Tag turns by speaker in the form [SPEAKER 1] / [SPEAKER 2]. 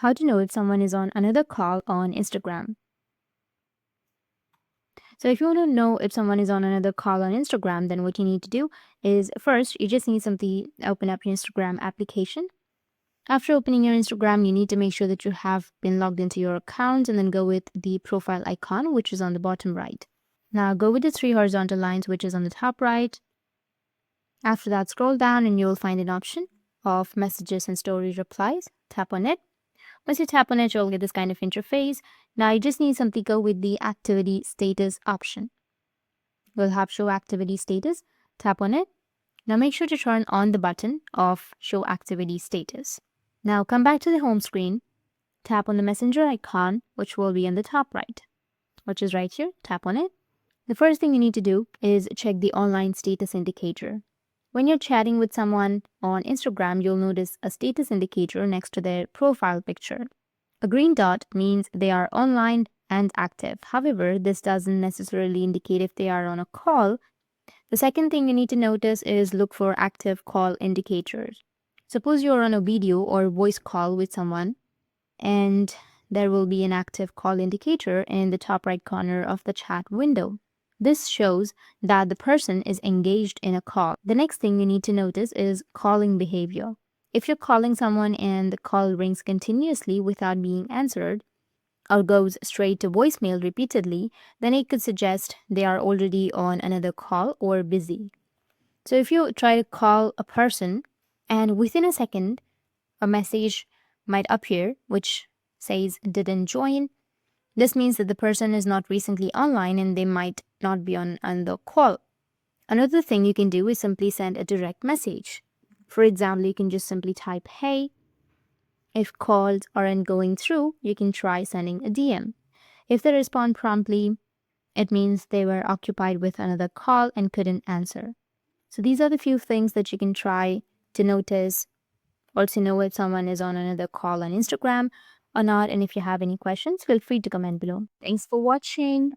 [SPEAKER 1] How to know if someone is on another call on Instagram. So if you want to know if someone is on another call on Instagram, then what you need to do is first, you just need something, open up your Instagram application. After opening your Instagram, you need to make sure that you have been logged into your account and then go with the profile icon, which is on the bottom right. Now go with the three horizontal lines, which is on the top right. After that, scroll down and you'll find an option of messages and story replies. Tap on it. Once you tap on it, you'll get this kind of interface. Now you just need something, go with the activity status option. We'll have show activity status. Tap on it. Now make sure to turn on the button of show activity status. Now come back to the home screen. Tap on the messenger icon, which will be on the top right, which is right here. Tap on it. The first thing you need to do is check the online status indicator. When you're chatting with someone on Instagram, you'll notice a status indicator next to their profile picture. A green dot means they are online and active. However, this doesn't necessarily indicate if they are on a call. The second thing you need to notice is look for active call indicators. Suppose you're on a video or voice call with someone, and there will be an active call indicator in the top right corner of the chat window. This shows that the person is engaged in a call. The next thing you need to notice is calling behavior. If you're calling someone and the call rings continuously without being answered or goes straight to voicemail repeatedly, then it could suggest they are already on another call or busy. So if you try to call a person and within a second a message might appear which says didn't join, this means that the person is not recently online and they might not be on the call. Another thing you can do is simply send a direct message. For example, you can just simply type, hey. If calls aren't going through, you can try sending a DM. If they respond promptly, it means they were occupied with another call and couldn't answer. So these are the few things that you can try to notice or to know if someone is on another call on Instagram or not. And if you have any questions, feel free to comment below. Thanks for watching.